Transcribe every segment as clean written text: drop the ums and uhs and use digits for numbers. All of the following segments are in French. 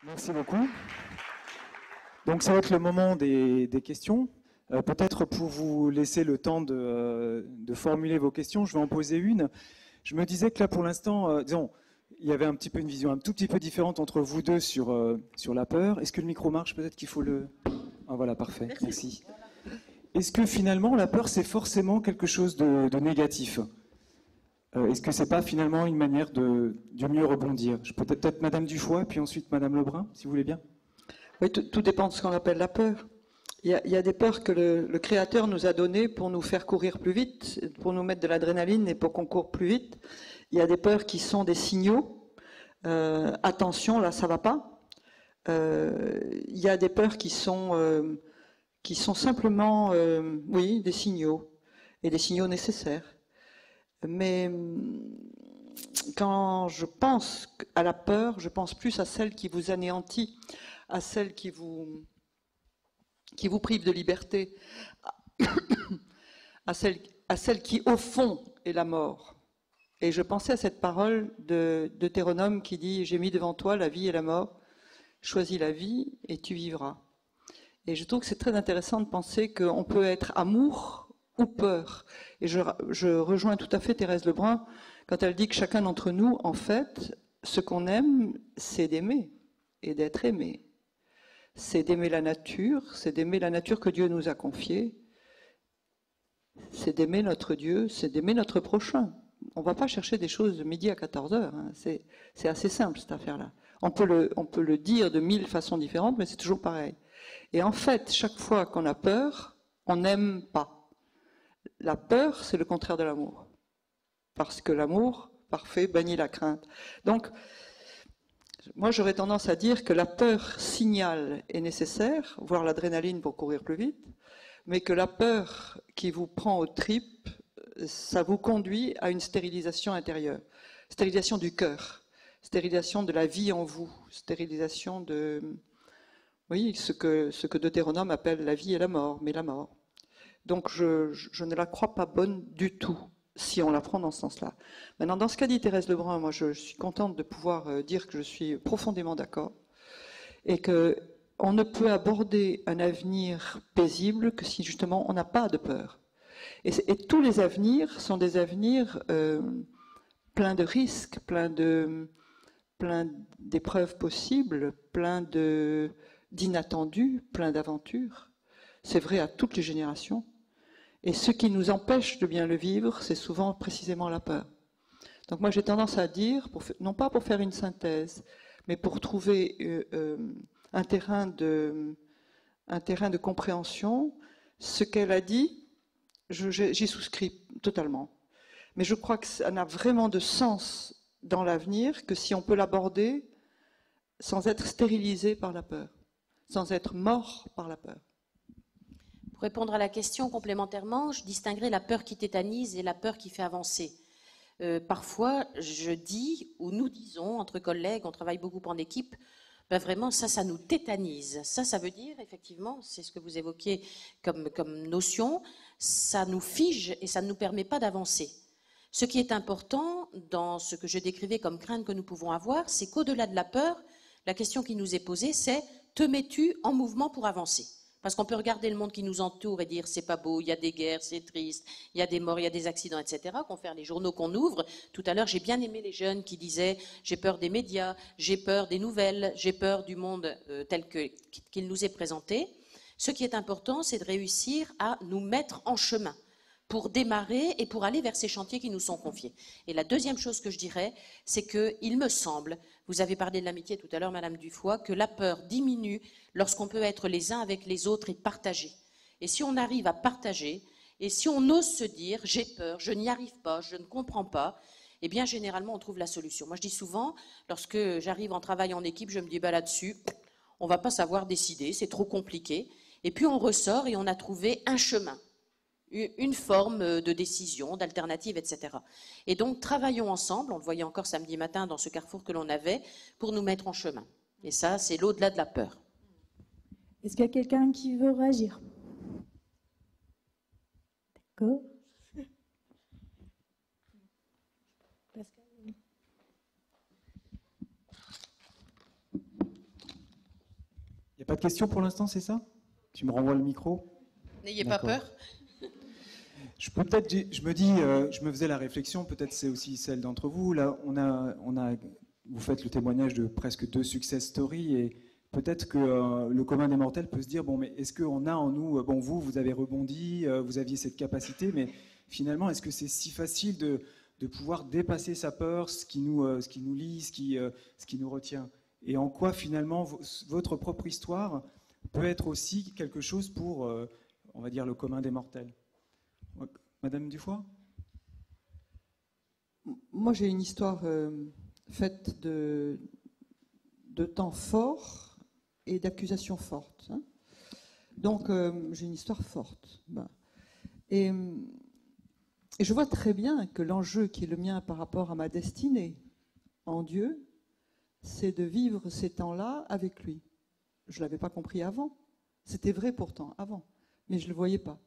Merci beaucoup. Donc ça va être le moment des questions. Peut-être pour vous laisser le temps de formuler vos questions, je vais en poser une. Je me disais que là pour l'instant, disons, il y avait un petit peu une vision un tout petit peu différente entre vous deux sur la peur. Est-ce que le micro marche? Peut-être qu'il faut le... Ah voilà, parfait, merci. Est-ce que finalement la peur c'est forcément quelque chose de négatif? Est-ce que c'est pas finalement une manière de mieux rebondir? Je peux peut-être Madame Dufoy, puis ensuite Madame Lebrun, si vous voulez bien. Oui, tout dépend de ce qu'on appelle la peur. Il y a des peurs que le Créateur nous a données pour nous faire courir plus vite, pour nous mettre de l'adrénaline et pour qu'on court plus vite. Il y a des peurs qui sont des signaux. Attention, là, ça va pas. Il y a des peurs qui sont simplement, oui, des signaux, et des signaux nécessaires. Mais quand je pense à la peur, je pense plus à celle qui vous anéantit, à celle qui vous prive de liberté, à celle qui, au fond, est la mort. Et je pensais à cette parole de Deutéronome qui dit « J'ai mis devant toi la vie et la mort, choisis la vie et tu vivras ». Et je trouve que c'est très intéressant de penser qu'on peut être amour ou peur. Et je rejoins tout à fait Thérèse Lebrun quand elle dit que chacun d'entre nous, en fait, ce qu'on aime, c'est d'aimer et d'être aimé. C'est d'aimer la nature que Dieu nous a confiée, c'est d'aimer notre Dieu, c'est d'aimer notre prochain. On ne va pas chercher des choses de midi à 14 heures, hein. C'est assez simple cette affaire-là. On peut le dire de 1000 façons différentes, mais c'est toujours pareil. Et en fait, chaque fois qu'on a peur, on n'aime pas. La peur, c'est le contraire de l'amour. Parce que l'amour parfait bannit la crainte. Donc, moi, j'aurais tendance à dire que la peur signale est nécessaire, voire l'adrénaline pour courir plus vite, mais que la peur qui vous prend aux tripes, ça vous conduit à une stérilisation intérieure, stérilisation du cœur, stérilisation de la vie en vous, stérilisation de, oui, ce que Deutéronome appelle la vie et la mort, mais la mort. Donc je ne la crois pas bonne du tout, si on la prend dans ce sens-là. Maintenant, dans ce qu'a dit Thérèse Lebrun, moi je suis contente de pouvoir dire que je suis profondément d'accord, et qu'on ne peut aborder un avenir paisible que si justement on n'a pas de peur. Et tous les avenirs sont des avenirs pleins de risques, pleins d'épreuves possibles, pleins d'inattendus, pleins d'aventures. C'est vrai à toutes les générations. Et ce qui nous empêche de bien le vivre, c'est souvent précisément la peur. Donc moi j'ai tendance à dire, non pas pour faire une synthèse, mais pour trouver un terrain de compréhension, ce qu'elle a dit, j'y souscris totalement. Mais je crois que ça n'a vraiment de sens dans l'avenir que si on peut l'aborder sans être stérilisé par la peur, sans être mort par la peur. Pour répondre à la question complémentairement, je distinguerai la peur qui tétanise et la peur qui fait avancer. Parfois, je dis, ou nous disons, entre collègues, on travaille beaucoup en équipe, ben vraiment, ça nous tétanise. Ça veut dire, effectivement, c'est ce que vous évoquiez comme notion, ça nous fige et ça ne nous permet pas d'avancer. Ce qui est important dans ce que je décrivais comme crainte que nous pouvons avoir, c'est qu'au-delà de la peur, la question qui nous est posée, c'est « te mets-tu en mouvement pour avancer ?» Parce qu'on peut regarder le monde qui nous entoure et dire c'est pas beau, il y a des guerres, c'est triste, il y a des morts, il y a des accidents, etc. Confère les journaux qu'on ouvre. Tout à l'heure, j'ai bien aimé les jeunes qui disaient j'ai peur des médias, j'ai peur des nouvelles, j'ai peur du monde tel qu'il nous est présenté. Ce qui est important, c'est de réussir à nous mettre en chemin pour démarrer et pour aller vers ces chantiers qui nous sont confiés. Et la deuxième chose que je dirais, c'est qu'il me semble, vous avez parlé de l'amitié tout à l'heure, Madame Dufoy, que la peur diminue lorsqu'on peut être les uns avec les autres et partager. Et si on arrive à partager, et si on ose se dire « j'ai peur, je n'y arrive pas, je ne comprends pas », eh bien généralement on trouve la solution. Moi je dis souvent, lorsque j'arrive en travail en équipe, je me dis bah, là-dessus, on ne va pas savoir décider, c'est trop compliqué. Et puis on ressort et on a trouvé un chemin, une forme de décision, d'alternative, etc. Et donc, travaillons ensemble, on le voyait encore samedi matin dans ce carrefour que l'on avait, pour nous mettre en chemin. Et ça, c'est l'au-delà de la peur. Est-ce qu'il y a quelqu'un qui veut réagir? D'accord. n'y a pas de questions pour l'instant, c'est ça? Tu me renvoies le micro? N'ayez pas peur. Je me faisais la réflexion, peut-être c'est aussi celle d'entre vous. Là, vous faites le témoignage de presque 2 success stories et peut-être que le commun des mortels peut se dire, bon, mais est-ce qu'on a en nous, bon, vous avez rebondi, vous aviez cette capacité, mais finalement, est-ce que c'est si facile de pouvoir dépasser sa peur, ce qui nous lie, ce qui nous retient? Et en quoi, finalement, votre propre histoire peut être aussi quelque chose pour, on va dire, le commun des mortels? Madame Dufoy? Moi, j'ai une histoire faite de temps forts et d'accusations fortes. Hein. Donc, j'ai une histoire forte. Ben. Et je vois très bien que l'enjeu qui est le mien par rapport à ma destinée en Dieu, c'est de vivre ces temps-là avec lui. Je ne l'avais pas compris avant. C'était vrai pourtant avant, mais je ne le voyais pas.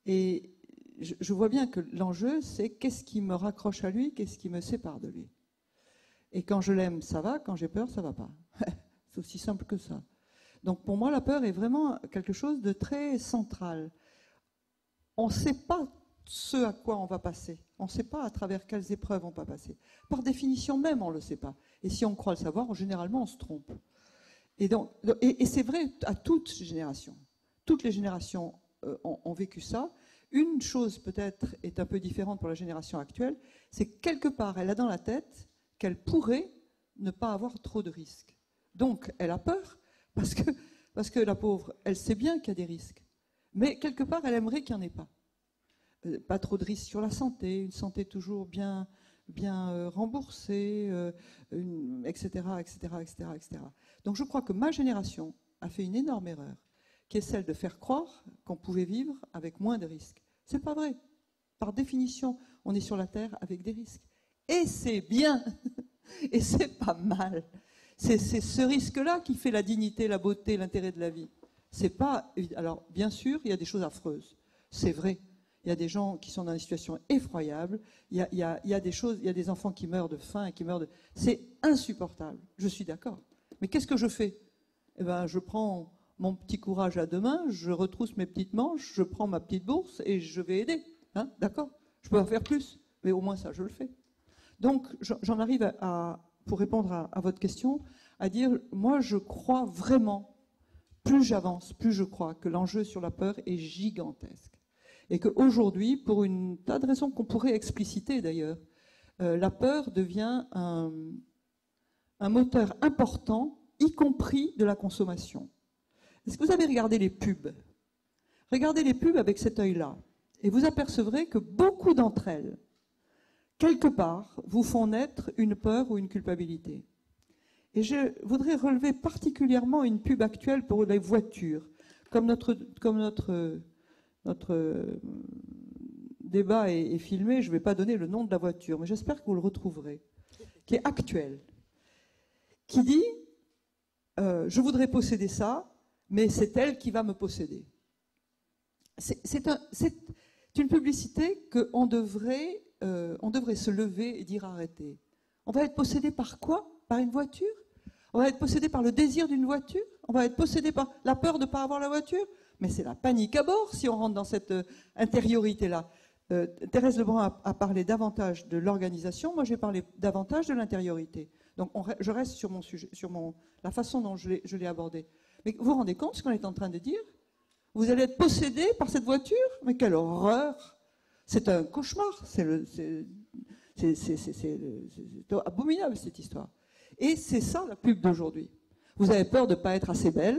Et je vois bien que l'enjeu, c'est qu'est-ce qui me raccroche à lui, qu'est-ce qui me sépare de lui. Et quand je l'aime, ça va, quand j'ai peur, ça ne va pas. C'est aussi simple que ça. Donc pour moi, la peur est vraiment quelque chose de très central. On ne sait pas ce à quoi on va passer. On ne sait pas à travers quelles épreuves on va passer. Par définition même, on ne le sait pas. Et si on croit le savoir, généralement, on se trompe. Et c'est vrai à toutes les générations. Toutes les générations ont vécu ça. Une chose peut-être est un peu différente pour la génération actuelle, c'est que quelque part, elle a dans la tête qu'elle pourrait ne pas avoir trop de risques. Donc, elle a peur, parce que la pauvre, elle sait bien qu'il y a des risques. Mais quelque part, elle aimerait qu'il n'y en ait pas. Pas trop de risques sur la santé, une santé toujours bien remboursée, etc., etc., etc., etc. Donc je crois que ma génération a fait une énorme erreur, qui est celle de faire croire qu'on pouvait vivre avec moins de risques. C'est pas vrai. Par définition, on est sur la Terre avec des risques. Et c'est bien, et c'est pas mal. C'est ce risque-là qui fait la dignité, la beauté, l'intérêt de la vie. C'est pas. Alors, bien sûr, il y a des choses affreuses. C'est vrai. Il y a des gens qui sont dans des situations effroyables. Il y a des choses. Il y a des enfants qui meurent de faim et qui meurent de. C'est insupportable. Je suis d'accord. Mais qu'est-ce que je fais? Eh ben, je prends mon petit courage à 2 mains, je retrousse mes petites manches, je prends ma petite bourse et je vais aider. Hein, d'accord? Je peux en faire plus, mais au moins ça, je le fais. Donc, j'en arrive pour répondre à votre question, à dire, moi, je crois vraiment, plus j'avance, plus je crois que l'enjeu sur la peur est gigantesque. Et qu'aujourd'hui, pour une tas de raisons qu'on pourrait expliciter d'ailleurs, la peur devient un moteur important, y compris de la consommation. Est-ce que vous avez regardé les pubs? Regardez les pubs avec cet œil-là, et vous apercevrez que beaucoup d'entre elles, quelque part, vous font naître une peur ou une culpabilité. Et je voudrais relever particulièrement une pub actuelle pour les voitures. Comme notre débat est filmé, je ne vais pas donner le nom de la voiture, mais j'espère que vous le retrouverez, qui est actuel, qui dit je voudrais posséder ça, mais c'est elle qui va me posséder. C'est une publicité qu'on devrait se lever et dire arrêtez. On va être possédé par quoi? Par une voiture? On va être possédé par le désir d'une voiture? On va être possédé par la peur de ne pas avoir la voiture? Mais c'est la panique à bord si on rentre dans cette intériorité-là. Thérèse Lebrun a parlé davantage de l'organisation, moi j'ai parlé davantage de l'intériorité. Donc je reste sur mon sujet, la façon dont je l'ai abordé. Mais vous vous rendez compte ce qu'on est en train de dire? Vous allez être possédé par cette voiture? Mais quelle horreur! C'est un cauchemar. C'est abominable cette histoire. Et c'est ça la pub d'aujourd'hui. Vous avez peur de ne pas être assez belle.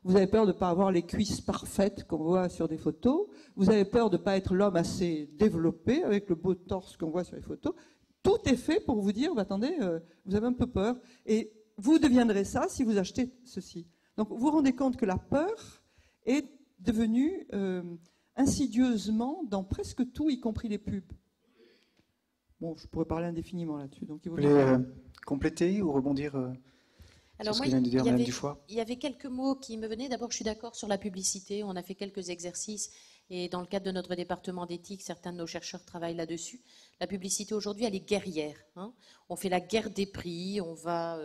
Vous avez peur de ne pas avoir les cuisses parfaites qu'on voit sur des photos. Vous avez peur de ne pas être l'homme assez développé avec le beau torse qu'on voit sur les photos. Tout est fait pour vous dire, attendez, vous avez un peu peur. Et vous deviendrez ça si vous achetez ceci. Donc vous vous rendez compte que la peur est devenue insidieusement dans presque tout, y compris les pubs. Bon, je pourrais parler indéfiniment là-dessus. Donc, vous voulez compléter ou rebondir alors sur ce que vient de dire Mme Dufoy? Il y avait quelques mots qui me venaient. D'abord, je suis d'accord sur la publicité. On a fait quelques exercices Et dans le cadre de notre département d'éthique, certains de nos chercheurs travaillent là-dessus. La publicité aujourd'hui, elle est guerrière. Hein. On fait la guerre des prix, on va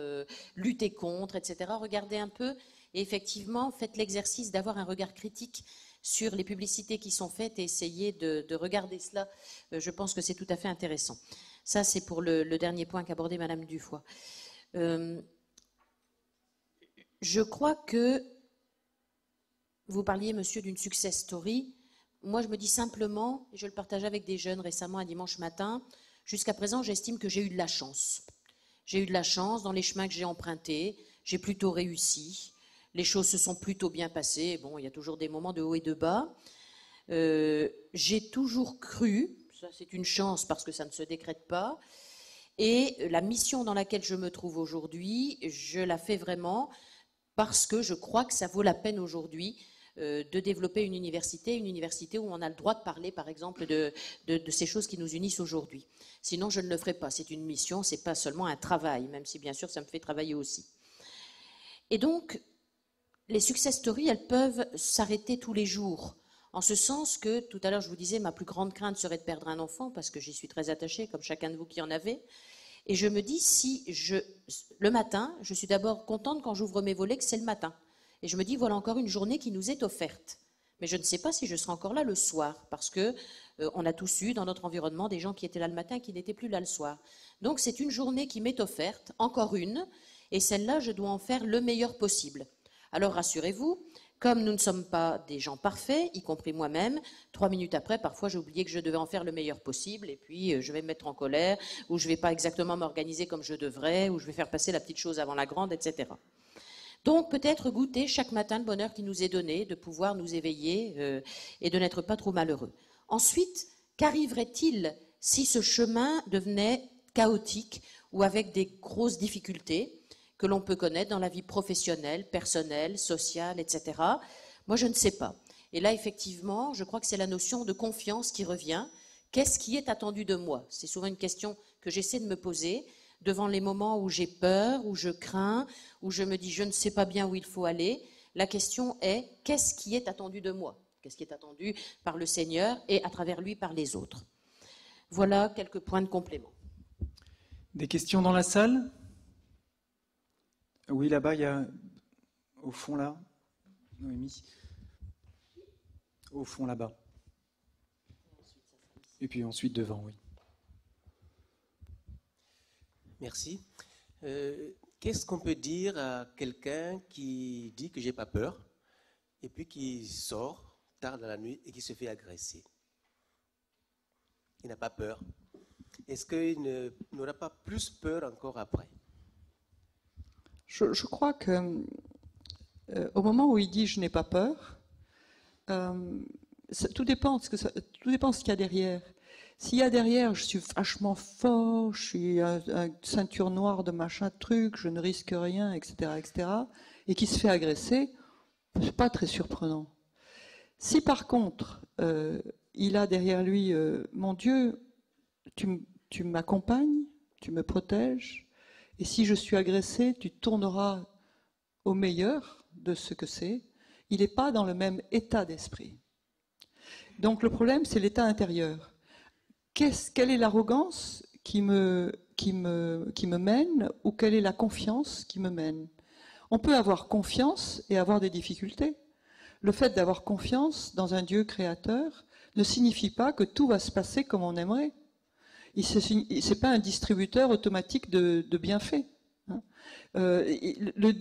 lutter contre, etc. Regardez un peu et effectivement, faites l'exercice d'avoir un regard critique sur les publicités qui sont faites et essayez de regarder cela. Je pense que c'est tout à fait intéressant. Ça, c'est pour le dernier point qu'abordait Madame Dufoy. Je crois que vous parliez, monsieur, d'une success story. Moi, je me dis simplement, et je le partage avec des jeunes récemment un dimanche matin, jusqu'à présent, j'estime que j'ai eu de la chance. J'ai eu de la chance dans les chemins que j'ai empruntés, j'ai plutôt réussi, les choses se sont plutôt bien passées. Bon, il y a toujours des moments de haut et de bas. J'ai toujours cru, ça c'est une chance parce que ça ne se décrète pas, et la mission dans laquelle je me trouve aujourd'hui, je la fais vraiment parce que je crois que ça vaut la peine aujourd'hui de développer une université où on a le droit de parler, par exemple, de ces choses qui nous unissent aujourd'hui. Sinon, je ne le ferai pas. C'est une mission, c'est pas seulement un travail, même si, bien sûr, ça me fait travailler aussi. Et donc, les success stories, elles peuvent s'arrêter tous les jours. En ce sens que, tout à l'heure, je vous disais, ma plus grande crainte serait de perdre un enfant, parce que j'y suis très attachée, comme chacun de vous qui en avez. Et je me dis, le matin, je suis d'abord contente quand j'ouvre mes volets que c'est le matin. Et je me dis, voilà encore une journée qui nous est offerte. Mais je ne sais pas si je serai encore là le soir, parce que on a tous eu dans notre environnement des gens qui étaient là le matin et qui n'étaient plus là le soir. Donc c'est une journée qui m'est offerte, encore une, et celle-là, je dois en faire le meilleur possible. Alors rassurez-vous, comme nous ne sommes pas des gens parfaits, y compris moi-même, 3 minutes après, parfois j'ai oublié que je devais en faire le meilleur possible, et puis je vais me mettre en colère, ou je ne vais pas exactement m'organiser comme je devrais, ou je vais faire passer la petite chose avant la grande, etc. Donc peut-être goûter chaque matin le bonheur qui nous est donné, de pouvoir nous éveiller et de n'être pas trop malheureux. Ensuite, qu'arriverait-il si ce chemin devenait chaotique ou avec des grosses difficultés que l'on peut connaître dans la vie professionnelle, personnelle, sociale, etc. Moi, je ne sais pas. Et là, effectivement, je crois que c'est la notion de confiance qui revient. Qu'est-ce qui est attendu de moi? C'est souvent une question que j'essaie de me poser devant les moments où j'ai peur, où je crains, où je me dis je ne sais pas bien où il faut aller. La question est qu'est-ce qui est attendu de moi? Qu'est-ce qui est attendu par le Seigneur et à travers lui par les autres? Voilà quelques points de complément. Des questions dans la salle? Oui, là-bas, il y a au fond là, Noémie. Au fond là-bas. Et puis ensuite devant, oui. Merci. Qu'est-ce qu'on peut dire à quelqu'un qui dit que j'ai pas peur et puis qui sort tard dans la nuit et qui se fait agresser? Il n'a pas peur. Est-ce qu'il n'aura pas plus peur encore après? Je crois que au moment où il dit je n'ai pas peur, tout dépend de ce qu'il y a derrière. S'il y a derrière, je suis vachement fort, je suis un ceinture noire de machin truc, je ne risque rien, etc., et qui se fait agresser, c'est pas très surprenant. Si par contre, il a derrière lui, mon Dieu, tu m'accompagnes, tu me protèges, et si je suis agressé, tu tourneras au meilleur de ce que c'est, il n'est pas dans le même état d'esprit. Donc le problème, c'est l'état intérieur. Quelle est l'arrogance qui me mène, ou quelle est la confiance qui me mène? On peut avoir confiance et avoir des difficultés. Le fait d'avoir confiance dans un Dieu créateur ne signifie pas que tout va se passer comme on aimerait. Ce n'est pas un distributeur automatique de bienfaits. Le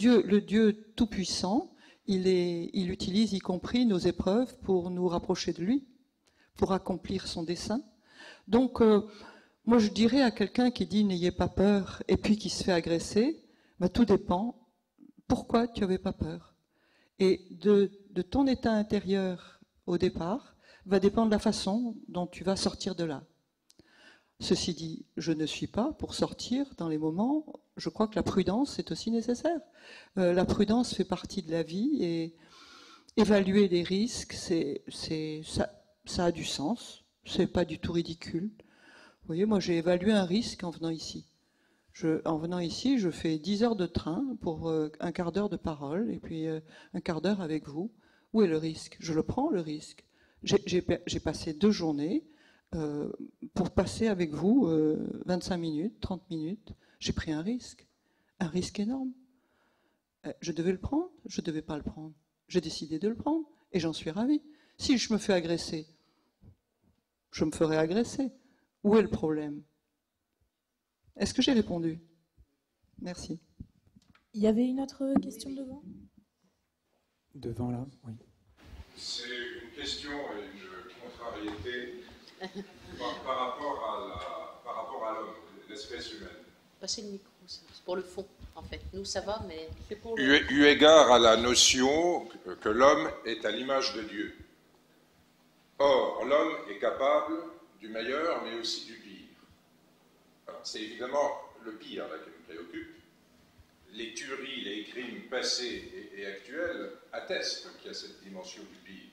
Dieu tout-puissant, il utilise y compris nos épreuves pour nous rapprocher de lui, pour accomplir son dessein. Donc, moi je dirais à quelqu'un qui dit « n'ayez pas peur » et puis qui se fait agresser, tout dépend pourquoi tu n'avais pas peur. Et de ton état intérieur au départ va dépendre la façon dont tu vas sortir de là. Ceci dit, je ne suis pas pour sortir dans les moments, je crois que la prudence est aussi nécessaire. La prudence fait partie de la vie et évaluer les risques, ça a du sens, c'est pas du tout ridicule. Vous voyez, moi j'ai évalué un risque en venant ici. En venant ici, je fais 10 heures de train pour un quart d'heure de parole et puis un quart d'heure avec vous. Où est le risque? Je le prends, le risque. J'ai passé 2 journées pour passer avec vous 25 minutes, 30 minutes. J'ai pris un risque énorme. Je devais le prendre, je ne devais pas le prendre. J'ai décidé de le prendre et j'en suis ravie. Si je me fais agresser, je me ferai agresser. Où est le problème? Est-ce que j'ai répondu? Merci. Il y avait une autre question devant? Devant là, oui. C'est une question et une contrariété par rapport à l'homme, l'espèce humaine. Passez le micro, c'est pour le fond, en fait. Nous, ça va, mais c'est pour le... Eu égard à la notion que l'homme est à l'image de Dieu. Or, l'homme est capable du meilleur, mais aussi du pire. Alors, c'est évidemment le pire là, qui me préoccupe. Les tueries, les crimes passés et actuels attestent qu'il y a cette dimension du pire.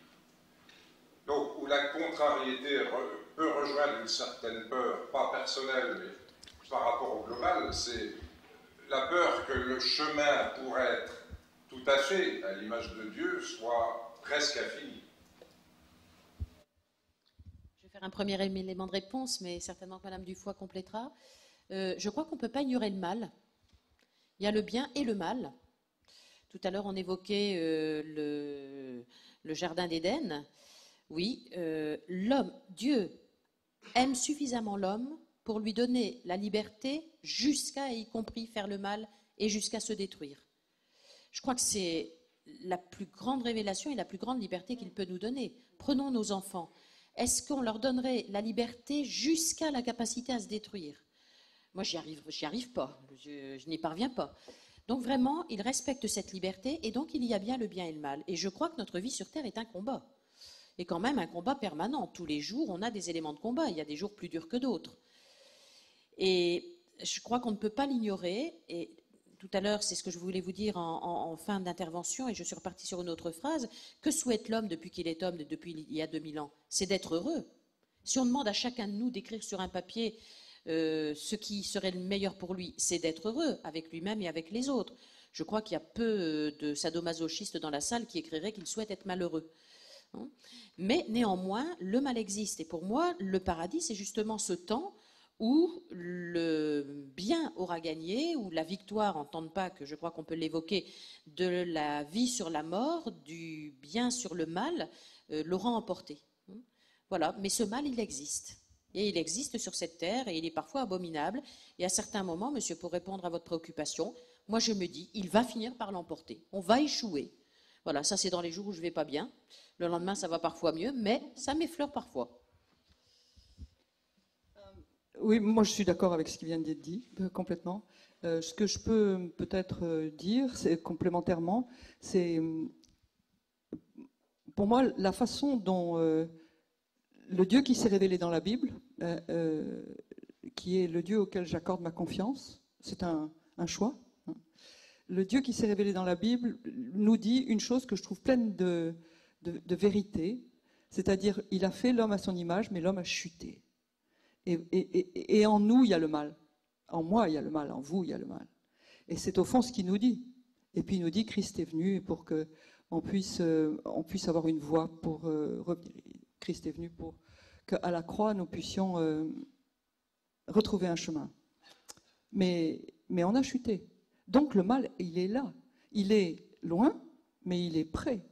Donc, où la contrariété peut rejoindre une certaine peur, pas personnelle, mais par rapport au global, c'est la peur que le chemin pour être tout à fait à l'image de Dieu soit presque infini. Je vais faire un premier élément de réponse, mais certainement que Madame Dufoy complétera. Je crois qu'on ne peut pas ignorer le mal. Il y a le bien et le mal. Tout à l'heure, on évoquait le jardin d'Éden. Oui, l'homme, Dieu aime suffisamment l'homme pour lui donner la liberté jusqu'à et y compris faire le mal et jusqu'à se détruire. Je crois que c'est la plus grande révélation et la plus grande liberté qu'il peut nous donner. Prenons nos enfants. Est-ce qu'on leur donnerait la liberté jusqu'à la capacité à se détruire? Moi, j'y arrive pas, je n'y parviens pas. Donc vraiment, il respecte cette liberté et donc il y a bien le bien et le mal. Et je crois que notre vie sur Terre est un combat. Et quand même un combat permanent. Tous les jours, on a des éléments de combat. Il y a des jours plus durs que d'autres. Et je crois qu'on ne peut pas l'ignorer. Et tout à l'heure, c'est ce que je voulais vous dire en fin d'intervention, et je suis repartie sur une autre phrase. Que souhaite l'homme depuis qu'il est homme, depuis il y a 2000 ans? C'est d'être heureux. Si on demande à chacun de nous d'écrire sur un papier ce qui serait le meilleur pour lui, c'est d'être heureux avec lui-même et avec les autres. Je crois qu'il y a peu de sadomasochistes dans la salle qui écriraient qu'ils souhaitent être malheureux. Mais néanmoins, le mal existe. Et pour moi, le paradis, c'est justement ce temps où le bien aura gagné, où la victoire, en temps de Pâques, je crois qu'on peut l'évoquer, de la vie sur la mort, du bien sur le mal, l'aura emporté. Voilà, mais ce mal, il existe. Et il existe sur cette terre, et il est parfois abominable. Et à certains moments, monsieur, pour répondre à votre préoccupation, moi je me dis, il va finir par l'emporter. On va échouer. Voilà, ça c'est dans les jours où je ne vais pas bien. Le lendemain, ça va parfois mieux, mais ça m'effleure parfois. Oui, moi je suis d'accord avec ce qui vient d'être dit, complètement. Ce que je peux peut-être dire, c'est complémentairement, c'est pour moi la façon dont le Dieu qui s'est révélé dans la Bible, qui est le Dieu auquel j'accorde ma confiance, c'est un choix. Le Dieu qui s'est révélé dans la Bible nous dit une chose que je trouve pleine de vérité, c'est-à-dire il a fait l'homme à son image, mais l'homme a chuté. Et en nous, il y a le mal. En moi, il y a le mal. En vous, il y a le mal. Et c'est au fond ce qu'il nous dit. Et puis il nous dit, Christ est venu pour qu'on puisse avoir une voie pour revenir. Christ est venu pour qu'à la croix, nous puissions retrouver un chemin. Mais on a chuté. Donc le mal, il est là. Il est loin, mais il est près.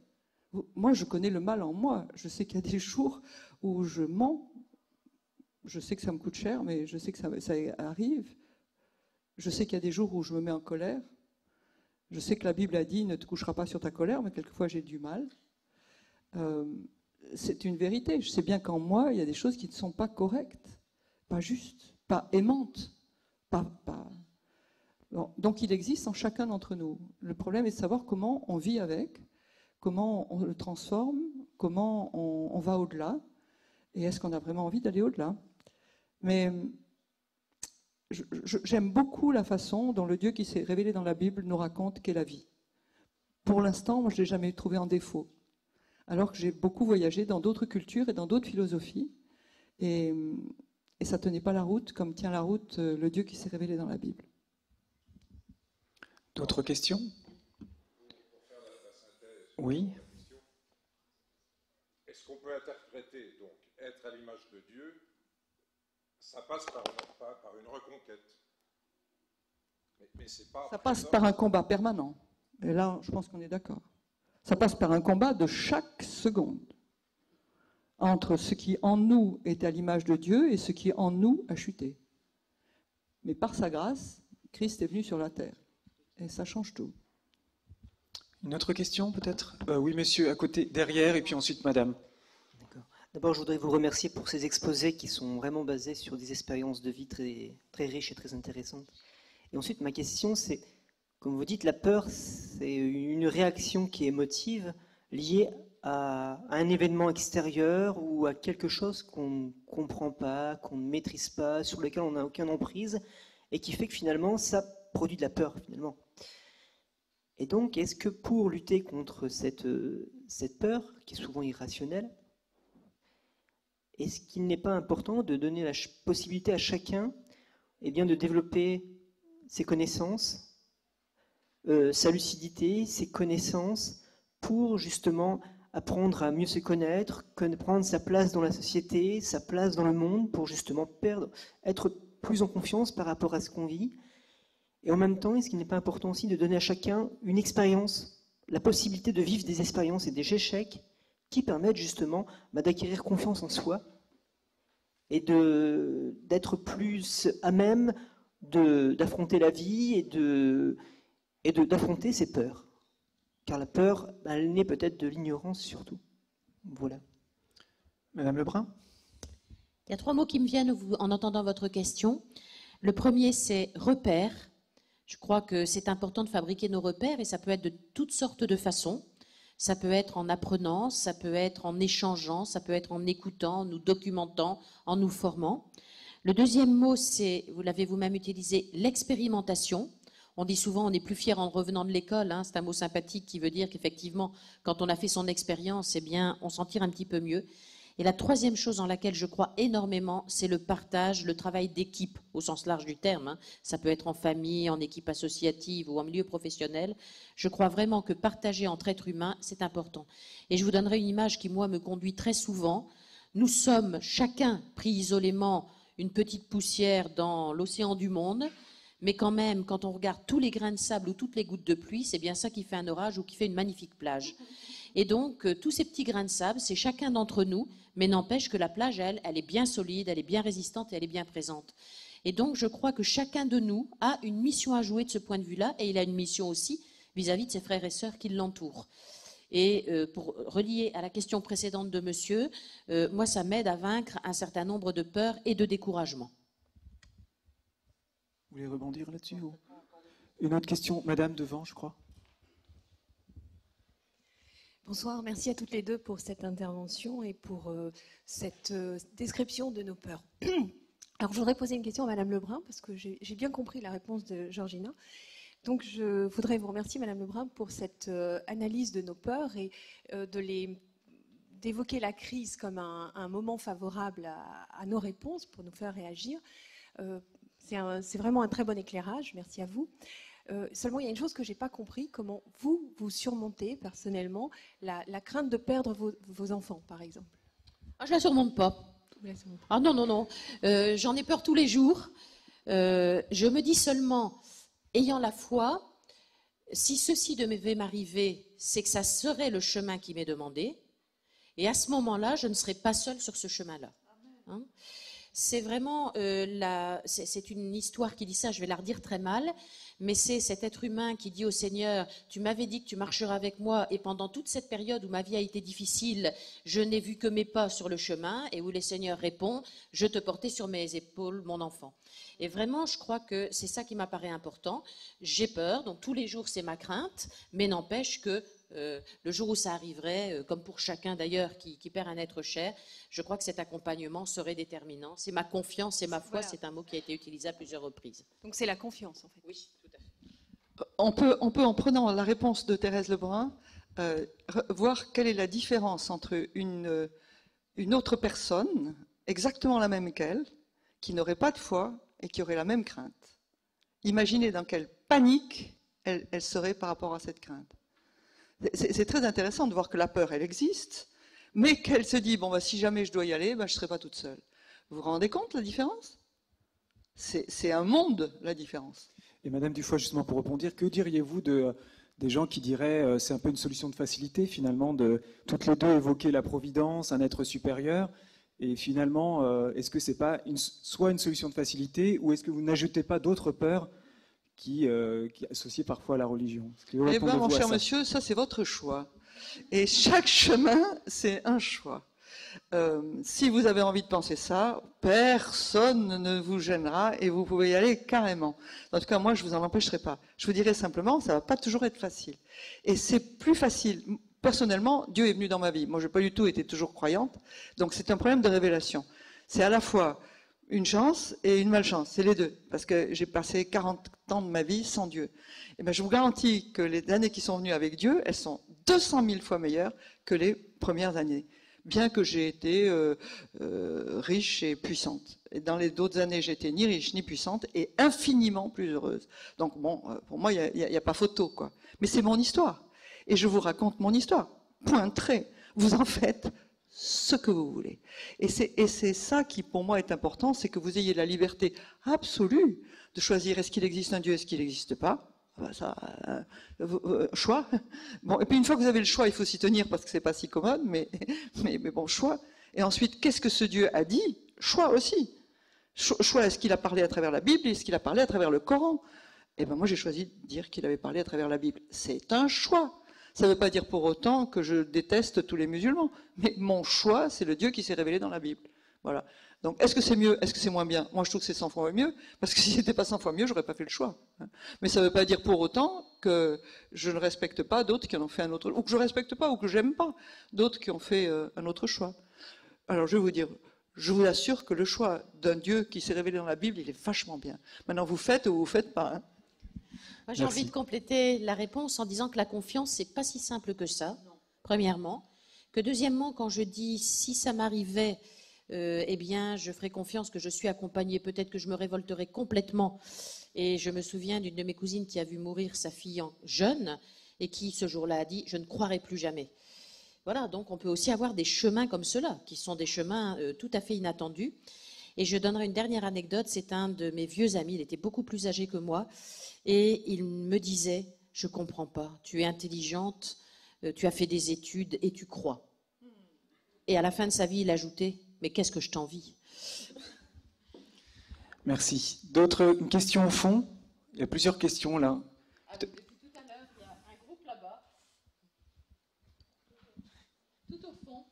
Moi, je connais le mal en moi. Je sais qu'il y a des jours où je mens. Je sais que ça me coûte cher, mais je sais que ça arrive. Je sais qu'il y a des jours où je me mets en colère. Je sais que la Bible a dit « ne te coucheras pas sur ta colère », mais quelquefois j'ai du mal. C'est une vérité. Je sais bien qu'en moi, il y a des choses qui ne sont pas correctes, pas justes, pas aimantes. Bon, donc il existe en chacun d'entre nous. Le problème est de savoir comment on vit avec, comment on le transforme, comment on va au-delà, et est-ce qu'on a vraiment envie d'aller au-delà. Mais j'aime beaucoup la façon dont le Dieu qui s'est révélé dans la Bible nous raconte qu'est la vie. Pour l'instant, moi, je ne l'ai jamais trouvé en défaut. Alors que j'ai beaucoup voyagé dans d'autres cultures et dans d'autres philosophies. Et ça ne tenait pas la route comme tient la route le Dieu qui s'est révélé dans la Bible. D'autres questions? Oui. Est-ce ce qu'on peut interpréter, donc, être à l'image de Dieu, ça passe par une reconquête. Mais c'est pas ça passe par un combat permanent. Et là, je pense qu'on est d'accord. Ça passe par un combat de chaque seconde entre ce qui en nous est à l'image de Dieu et ce qui en nous a chuté. Mais par sa grâce, Christ est venu sur la terre. Et ça change tout. Une autre question peut-être? Oui, monsieur, à côté, derrière, et puis ensuite madame. D'abord, je voudrais vous remercier pour ces exposés qui sont vraiment basés sur des expériences de vie très, très riches et très intéressantes. Et ensuite, ma question, c'est, comme vous dites, la peur, c'est une réaction qui est émotive, liée à un événement extérieur ou à quelque chose qu'on ne comprend pas, qu'on ne maîtrise pas, sur lequel on n'a aucune emprise, et qui fait que finalement, ça produit de la peur, finalement. Et donc, est-ce que pour lutter contre cette peur, qui est souvent irrationnelle, est-ce qu'il n'est pas important de donner la possibilité à chacun de développer ses connaissances, sa lucidité, ses connaissances, pour justement apprendre à mieux se connaître, prendre sa place dans la société, sa place dans le monde, pour justement être plus en confiance par rapport à ce qu'on vit. Et en même temps, est-ce qu'il n'est pas important aussi de donner à chacun une expérience, la possibilité de vivre des expériences et des échecs qui permettent justement d'acquérir confiance en soi et d'être plus à même d'affronter la vie et d'affronter ses peurs. Car la peur, elle naît peut-être de l'ignorance surtout. Voilà. Madame Lebrun? Il y a 3 mots qui me viennent en entendant votre question. Le premier, c'est repère. Je crois que c'est important de fabriquer nos repères et ça peut être de toutes sortes de façons. Ça peut être en apprenant, ça peut être en échangeant, ça peut être en écoutant, en nous documentant, en nous formant. Le deuxième mot, c'est, vous l'avez vous-même utilisé, l'expérimentation. On dit souvent on est plus fier en revenant de l'école, hein, c'est un mot sympathique qui veut dire qu'effectivement, quand on a fait son expérience, eh bien, on s'en tire un petit peu mieux. Et la troisième chose en laquelle je crois énormément, c'est le partage, le travail d'équipe, au sens large du terme. Hein. Ça peut être en famille, en équipe associative ou en milieu professionnel. Je crois vraiment que partager entre êtres humains, c'est important. Et je vous donnerai une image qui, moi, me conduit très souvent. Nous sommes chacun pris isolément une petite poussière dans l'océan du monde, mais quand même, quand on regarde tous les grains de sable ou toutes les gouttes de pluie, c'est bien ça qui fait un orage ou qui fait une magnifique plage. Et donc, tous ces petits grains de sable, c'est chacun d'entre nous, mais n'empêche que la plage, elle est bien solide, elle est bien résistante et elle est bien présente. Et donc, je crois que chacun de nous a une mission à jouer de ce point de vue-là, et il a une mission aussi vis-à-vis de ses frères et sœurs qui l'entourent. Et pour relier à la question précédente de monsieur, moi, ça m'aide à vaincre un certain nombre de peurs et de découragements. Vous voulez rebondir là-dessus ou... Une autre question, madame devant, je crois. Bonsoir, merci à toutes les deux pour cette intervention et pour cette description de nos peurs. Alors, je voudrais poser une question à Madame Lebrun, parce que j'ai bien compris la réponse de Georgina. Donc, je voudrais vous remercier, Madame Lebrun, pour cette analyse de nos peurs et d'évoquer la crise comme un moment favorable à nos réponses pour nous faire réagir. C'est vraiment un très bon éclairage, merci à vous. Seulement, il y a une chose que je n'ai pas compris, comment vous surmontez personnellement la crainte de perdre vos enfants, par exemple. Ah, je ne la surmonte pas. Ah non, non, non. J'en ai peur tous les jours. Je me dis seulement, ayant la foi, si ceci devait m'arriver, c'est que ça serait le chemin qui m'est demandé. Et à ce moment-là, je ne serai pas seule sur ce chemin-là. Hein? C'est vraiment, c'est une histoire qui dit ça, je vais la redire très mal, mais c'est cet être humain qui dit au Seigneur, tu m'avais dit que tu marcheras avec moi, et pendant toute cette période où ma vie a été difficile, je n'ai vu que mes pas sur le chemin, et où le Seigneur répond, je te portais sur mes épaules, mon enfant. Et vraiment, je crois que c'est ça qui m'apparaît important. J'ai peur, donc tous les jours c'est ma crainte, mais n'empêche que le jour où ça arriverait, comme pour chacun d'ailleurs qui perd un être cher, je crois que cet accompagnement serait déterminant. C'est ma confiance et ma foi, voilà. C'est un mot qui a été utilisé à plusieurs reprises. Donc c'est la confiance en fait. Oui, tout à fait. On peut en prenant la réponse de Thérèse Lebrun, voir quelle est la différence entre une autre personne, exactement la même qu'elle, qui n'aurait pas de foi et qui aurait la même crainte. Imaginez dans quelle panique elle serait par rapport à cette crainte. C'est très intéressant de voir que la peur, elle existe, mais qu'elle se dit, bon, bah, si jamais je dois y aller, bah, je ne serai pas toute seule. Vous vous rendez compte la différence? C'est un monde, la différence. Et Madame Dufoy, justement, pour répondre, que diriez-vous des gens qui diraient c'est un peu une solution de facilité, finalement, de toutes les deux évoquer la providence, un être supérieur, et finalement, est-ce que c'est pas soit une solution de facilité, ou est-ce que vous n'ajoutez pas d'autres peurs qui associent parfois à la religion? Eh bien, mon cher monsieur, ça c'est votre choix. Et chaque chemin, c'est un choix. Si vous avez envie de penser ça, personne ne vous gênera et vous pouvez y aller carrément. En tout cas, moi, je ne vous en empêcherai pas. Je vous dirai simplement, ça ne va pas toujours être facile. Et c'est plus facile. Personnellement, Dieu est venu dans ma vie. Moi, je n'ai pas du tout été toujours croyante. Donc, c'est un problème de révélation. C'est à la fois une chance et une malchance. C'est les deux. Parce que j'ai passé 40 ans de ma vie sans Dieu. Et bien, je vous garantis que les années qui sont venues avec Dieu, elles sont 200 000 fois meilleures que les premières années. Bien que j'ai été riche et puissante. Et dans les d'autres années, j'étais ni riche ni puissante et infiniment plus heureuse. Donc bon, pour moi, il n'y a pas photo, quoi. Mais c'est mon histoire. Et je vous raconte mon histoire. Point trait. Vous en faites ce que vous voulez. Et c'est ça qui, pour moi, est important, c'est que vous ayez la liberté absolue de choisir est-ce qu'il existe un Dieu, est-ce qu'il n'existe pas. Ça, choix. Bon, et puis une fois que vous avez le choix, il faut s'y tenir parce que c'est pas si commode, mais bon, choix. Et ensuite, qu'est-ce que ce Dieu a dit? Choix aussi. Choix, est-ce qu'il a parlé à travers la Bible? Est-ce qu'il a parlé à travers le Coran? Eh ben moi, j'ai choisi de dire qu'il avait parlé à travers la Bible. C'est un choix. Ça ne veut pas dire pour autant que je déteste tous les musulmans, mais mon choix, c'est le Dieu qui s'est révélé dans la Bible. Voilà. Donc, est-ce que c'est mieux? Est-ce que c'est moins bien? Moi, je trouve que c'est 100 fois mieux, parce que si c'était pas 100 fois mieux, j'aurais pas fait le choix. Mais ça ne veut pas dire pour autant que je ne respecte pas d'autres qui en ont fait un autre, ou que je respecte pas, ou que j'aime pas d'autres qui ont fait un autre choix. Alors, je vais vous dire, je vous assure que le choix d'un Dieu qui s'est révélé dans la Bible, il est vachement bien. Maintenant, vous faites ou vous faites pas. Hein. Moi, j'ai envie de compléter la réponse en disant que la confiance, c'est pas si simple que ça, premièrement. Que deuxièmement, quand je dis si ça m'arrivait, eh bien, je ferai confiance que je suis accompagnée. Peut-être que je me révolterai complètement. Et je me souviens d'une de mes cousines qui a vu mourir sa fille jeune et qui, ce jour-là, a dit « je ne croirai plus jamais ». Voilà, donc on peut aussi avoir des chemins comme ceux-là, qui sont des chemins tout à fait inattendus. Et je donnerai une dernière anecdote. C'est un de mes vieux amis, il était beaucoup plus âgé que moi. Et il me disait « je ne comprends pas, tu es intelligente, tu as fait des études et tu crois ». Et à la fin de sa vie, il ajoutait « mais qu'est-ce que je t'envie ?» Merci. D'autres questions au fond? Il y a plusieurs questions là. Tout à l'heure, il y a un groupe là-bas. Tout au fond.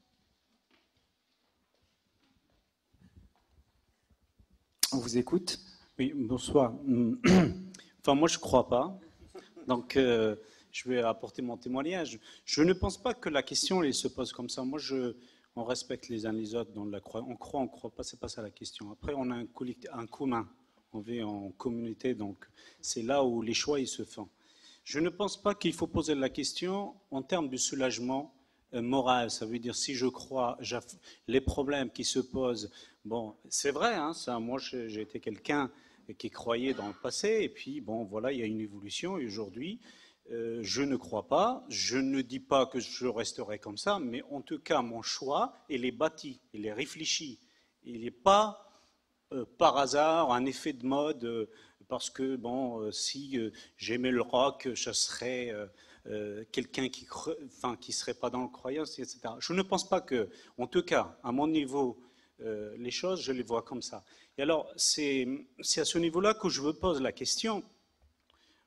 On vous écoute. Oui, bonsoir. Enfin, moi, je ne crois pas. Donc, je vais apporter mon témoignage. Je ne pense pas que la question elle se pose comme ça. Moi, on respecte les uns les autres dans la croix. On ne croit pas, c'est pas ça la question. Après, on a un commun. On vit en communauté, donc c'est là où les choix ils se font. Je ne pense pas qu'il faut poser la question en termes de soulagement moral. Ça veut dire si je crois, les problèmes qui se posent. Bon, c'est vrai, hein, ça. Moi, j'ai été quelqu'un qui croyait dans le passé, et puis bon, voilà, il y a une évolution. Et aujourd'hui, je ne crois pas. Je ne dis pas que je resterai comme ça, mais en tout cas, mon choix, il est bâti, il est réfléchi. Il n'est pas par hasard, un effet de mode, parce que bon, si j'aimais le rock, je serais quelqu'un qui ne serait pas dans le croyance, etc. Je ne pense pas que, en tout cas, à mon niveau, les choses, je les vois comme ça. Et alors, c'est à ce niveau-là que je me pose la question.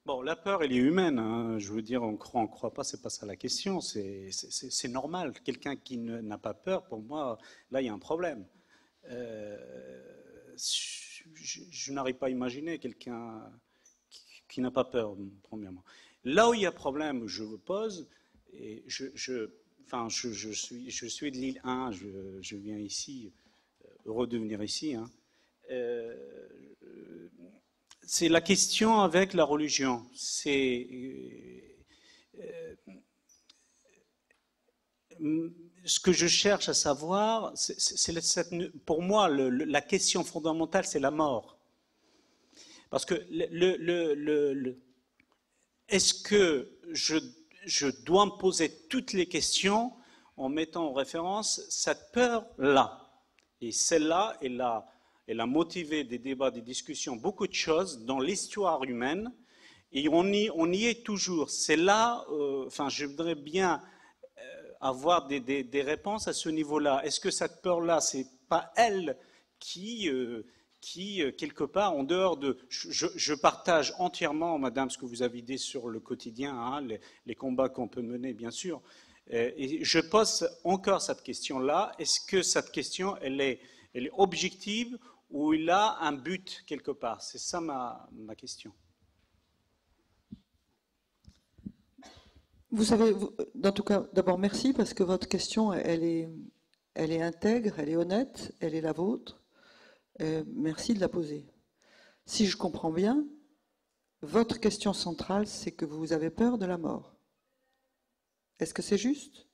Bon, la peur, elle est humaine. Hein. Je veux dire, on croit pas, c'est pas ça la question. C'est normal. Quelqu'un qui n'a pas peur, pour moi, là, il y a un problème. Je n'arrive pas à imaginer quelqu'un qui n'a pas peur, premièrement. Là où il y a problème, je vous pose, et je suis de l'île 1, je viens ici, heureux de venir ici. Hein. C'est la question avec la religion. Ce que je cherche à savoir, pour moi, la question fondamentale, c'est la mort. Parce que est-ce que je dois me poser toutes les questions en mettant en référence cette peur-là. Et celle-là, elle a motivé des débats, des discussions, beaucoup de choses dans l'histoire humaine. Et on y est toujours. C'est là, je voudrais bien avoir des réponses à ce niveau-là. Est-ce que cette peur-là, c'est pas elle qui quelque part, en dehors de... Je partage entièrement, madame, ce que vous avez dit sur le quotidien, hein, les combats qu'on peut mener, bien sûr. Et je pose encore cette question-là. Est-ce que cette question, elle est objective ou il a un but quelque part? C'est ça ma question. Vous savez, en tout cas, d'abord merci parce que votre question, elle est intègre, elle est honnête, elle est la vôtre. Merci de la poser. Si je comprends bien, votre question centrale, c'est que vous avez peur de la mort. Est-ce que c'est juste?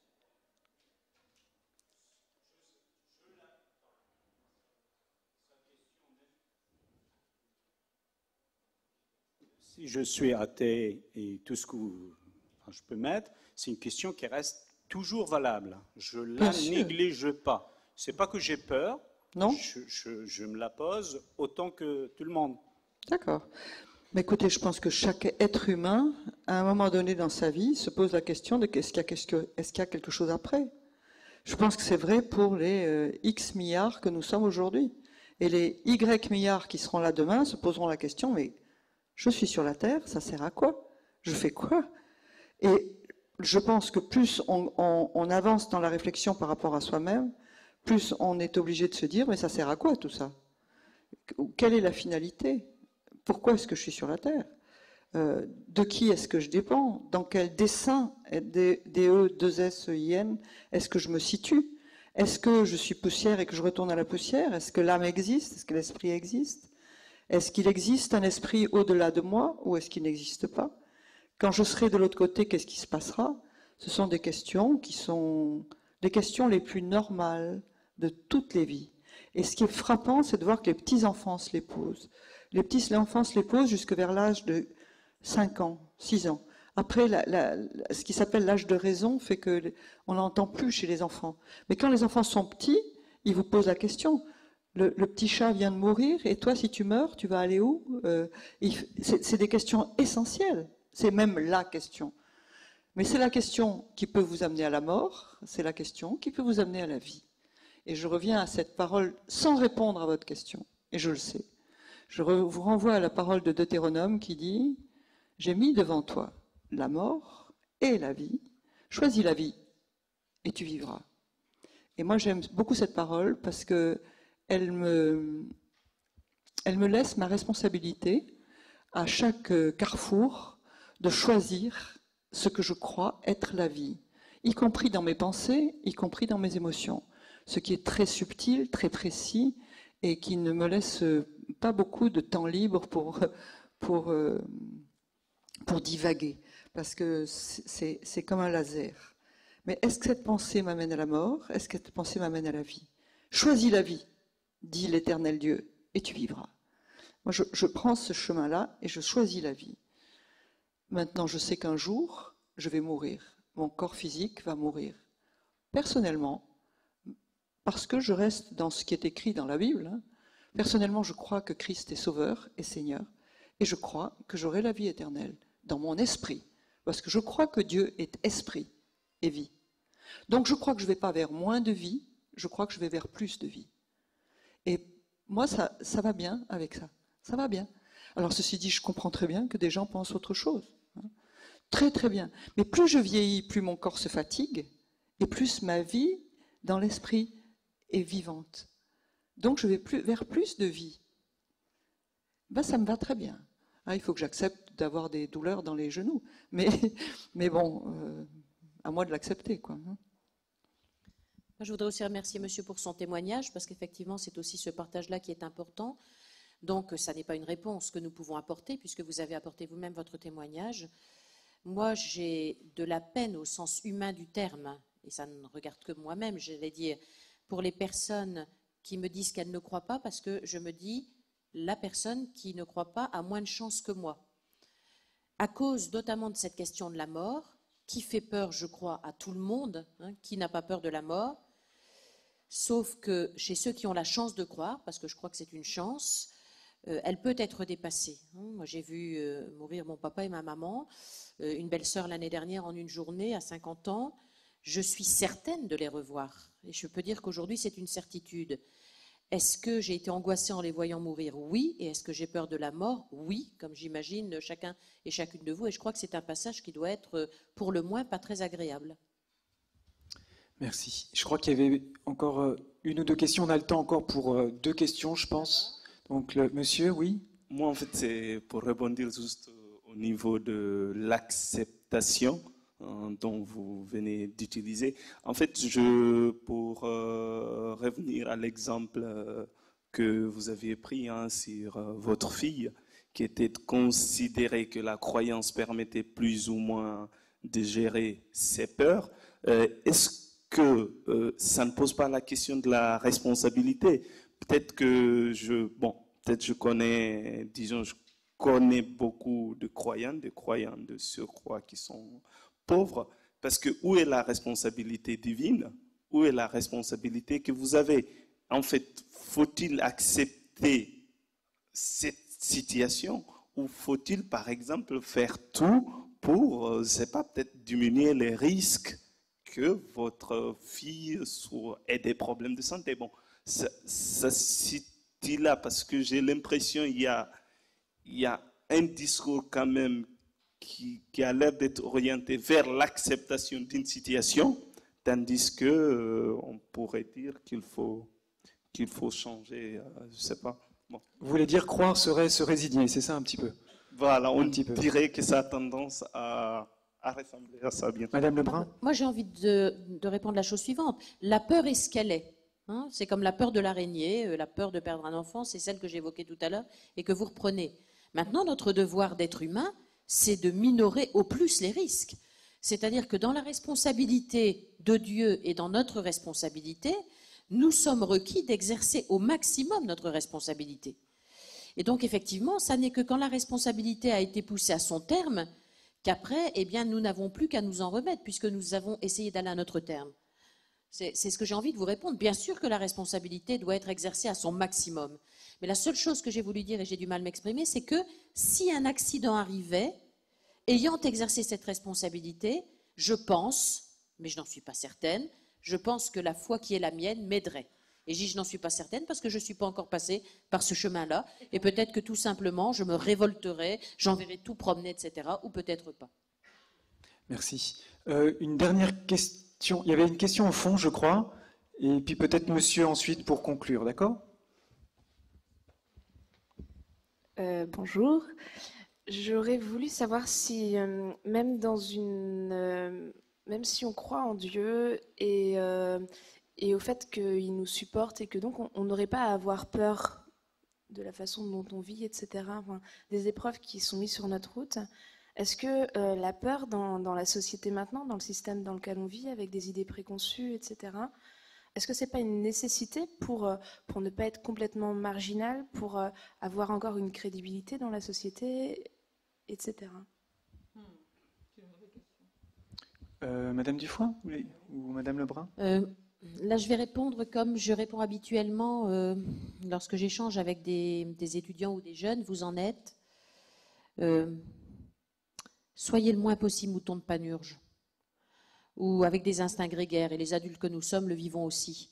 Si je suis athée et tout ce que je peux mettre, c'est une question qui reste toujours valable. Je ne la néglige pas. Ce n'est pas que j'ai peur. Non. Je me la pose autant que tout le monde. D'accord. Mais écoutez, je pense que chaque être humain, à un moment donné dans sa vie, se pose la question de est-ce qu'il y a quelque chose après? Je pense que c'est vrai pour les X milliards que nous sommes aujourd'hui. Et les Y milliards qui seront là demain se poseront la question, mais je suis sur la Terre, ça sert à quoi? Je fais quoi? Et je pense que plus on avance dans la réflexion par rapport à soi-même, plus on est obligé de se dire, mais ça sert à quoi tout ça? Quelle est la finalité? Pourquoi est-ce que je suis sur la Terre? De qui est-ce que je dépends? Dans quel dessein, D-E-2-S-E-I-N, est-ce que je me situe? Est-ce que je suis poussière et que je retourne à la poussière? Est-ce que l'âme existe? Est-ce que l'esprit existe? Est-ce qu'il existe un esprit au-delà de moi ou est-ce qu'il n'existe pas? Quand je serai de l'autre côté, qu'est-ce qui se passera? Ce sont des questions qui sont les questions les plus normales de toutes les vies. Et ce qui est frappant, c'est de voir que les petits-enfants se les posent. Les petits-enfants se les posent jusque vers l'âge de 5 ans, 6 ans. Après, ce qui s'appelle l'âge de raison fait qu'on n'entend plus chez les enfants. Mais quand les enfants sont petits, ils vous posent la question. Le petit chat vient de mourir, et toi, si tu meurs, tu vas aller où? C'est des questions essentielles. C'est même la question. Mais c'est la question qui peut vous amener à la mort, c'est la question qui peut vous amener à la vie. Et je reviens à cette parole sans répondre à votre question, et je le sais. Je vous renvoie à la parole de Deutéronome qui dit « J'ai mis devant toi la mort et la vie, choisis la vie, et tu vivras. » Et moi j'aime beaucoup cette parole parce qu'elle me laisse ma responsabilité à chaque carrefour de choisir ce que je crois être la vie, y compris dans mes pensées, y compris dans mes émotions, ce qui est très subtil, très précis et qui ne me laisse pas beaucoup de temps libre pour divaguer, parce que c'est comme un laser. Mais est-ce que cette pensée m'amène à la mort? Est-ce que cette pensée m'amène à la vie? Choisis la vie, dit l'Éternel Dieu, et tu vivras. Moi, je prends ce chemin-là et je choisis la vie. Maintenant, je sais qu'un jour, je vais mourir. Mon corps physique va mourir. Personnellement, parce que je reste dans ce qui est écrit dans la Bible, hein, personnellement, je crois que Christ est Sauveur et Seigneur, et je crois que j'aurai la vie éternelle dans mon esprit, parce que je crois que Dieu est esprit et vie. Donc je crois que je ne vais pas vers moins de vie, je crois que je vais vers plus de vie. Et moi, ça va bien avec ça. Ça va bien. Alors ceci dit, je comprends très bien que des gens pensent autre chose. Hein. Très très bien. Mais plus je vieillis, plus mon corps se fatigue, et plus ma vie dans l'esprit est vivante. Donc je vais vers plus de vie. Ben, ça me va très bien. Ah, il faut que j'accepte d'avoir des douleurs dans les genoux. Mais bon, à moi de l'accepter, quoi. Je voudrais aussi remercier monsieur pour son témoignage, parce qu'effectivement, c'est aussi ce partage-là qui est important. Donc, ça n'est pas une réponse que nous pouvons apporter, puisque vous avez apporté vous-même votre témoignage. Moi, j'ai de la peine au sens humain du terme, et ça ne regarde que moi-même, j'allais dire, pour les personnes qui me disent qu'elles ne croient pas, parce que je me dis, la personne qui ne croit pas a moins de chance que moi. À cause notamment de cette question de la mort, qui fait peur, je crois, à tout le monde, hein, qui n'a pas peur de la mort, sauf que chez ceux qui ont la chance de croire, parce que je crois que c'est une chance, elle peut être dépassée. Moi, j'ai vu mourir mon papa et ma maman, une belle-sœur l'année dernière en une journée, à 50 ans. Je suis certaine de les revoir. Et je peux dire qu'aujourd'hui, c'est une certitude. Est-ce que j'ai été angoissée en les voyant mourir? Oui. Et est-ce que j'ai peur de la mort? Oui, comme j'imagine chacun et chacune de vous. Et je crois que c'est un passage qui doit être, pour le moins, pas très agréable. Merci. Je crois qu'il y avait encore une ou deux questions. On a le temps encore pour deux questions, je pense. Donc, monsieur, oui? Moi, en fait, c'est pour rebondir juste au niveau de l'acceptation dont vous venez d'utiliser. En fait, pour revenir à l'exemple que vous aviez pris sur votre fille, qui était de considérer que la croyance permettait plus ou moins de gérer ses peurs, est-ce que ça ne pose pas la question de la responsabilité? Peut-être que je connais, disons, je connais beaucoup de croyants de surcroît qui sont pauvres, parce que où est la responsabilité divine? Où est la responsabilité que vous avez? En fait, faut-il accepter cette situation ou faut-il, par exemple, faire tout pour, je ne sais pas, peut-être diminuer les risques que votre fille ait des problèmes de santé? Bon, ça situe là parce que j'ai l'impression qu'il y a un discours quand même qui a l'air d'être orienté vers l'acceptation d'une situation, tandis que on pourrait dire qu'il faut changer, je ne sais pas. Bon. Vous voulez dire croire serait se résigner, c'est ça un petit peu? Voilà, on dirait que ça a tendance à ressembler à ça bientôt. Madame Lebrun? Moi, j'ai envie de répondre la chose suivante. La peur est ce qu'elle est. Hein, c'est comme la peur de l'araignée, la peur de perdre un enfant, c'est celle que j'évoquais tout à l'heure et que vous reprenez. Maintenant, notre devoir d'être humain, c'est de minorer au plus les risques. C'est-à-dire que dans la responsabilité de Dieu et dans notre responsabilité, nous sommes requis d'exercer au maximum notre responsabilité. Et donc, effectivement, ça n'est que quand la responsabilité a été poussée à son terme qu'après, eh bien, nous n'avons plus qu'à nous en remettre, puisque nous avons essayé d'aller à notre terme. C'est ce que j'ai envie de vous répondre. Bien sûr que la responsabilité doit être exercée à son maximum. Mais la seule chose que j'ai voulu dire, et j'ai du mal à m'exprimer, c'est que si un accident arrivait, ayant exercé cette responsabilité, je pense, mais je n'en suis pas certaine, je pense que la foi qui est la mienne m'aiderait. Et je n'en suis pas certaine parce que je ne suis pas encore passée par ce chemin-là. Et peut-être que tout simplement, je me révolterai, j'enverrai tout promener, etc. Ou peut-être pas. Merci. Une dernière question. Il y avait une question au fond, je crois. Et puis peut-être monsieur ensuite pour conclure, d'accord? Bonjour. J'aurais voulu savoir si, même si on croit en Dieu et au fait qu'il nous supporte et que donc on n'aurait pas à avoir peur de la façon dont on vit, etc., enfin, des épreuves qui sont mises sur notre route, est-ce que la peur dans la société maintenant, dans le système dans lequel on vit, avec des idées préconçues, etc., est-ce que ce n'est pas une nécessité pour ne pas être complètement marginal, pour avoir encore une crédibilité dans la société, etc. Madame Dufoy ou Madame Lebrun? Là, je vais répondre comme je réponds habituellement lorsque j'échange avec des étudiants ou des jeunes. Vous en êtes. Soyez le moins possible mouton de panurge, ou avec des instincts grégaires, et les adultes que nous sommes le vivons aussi.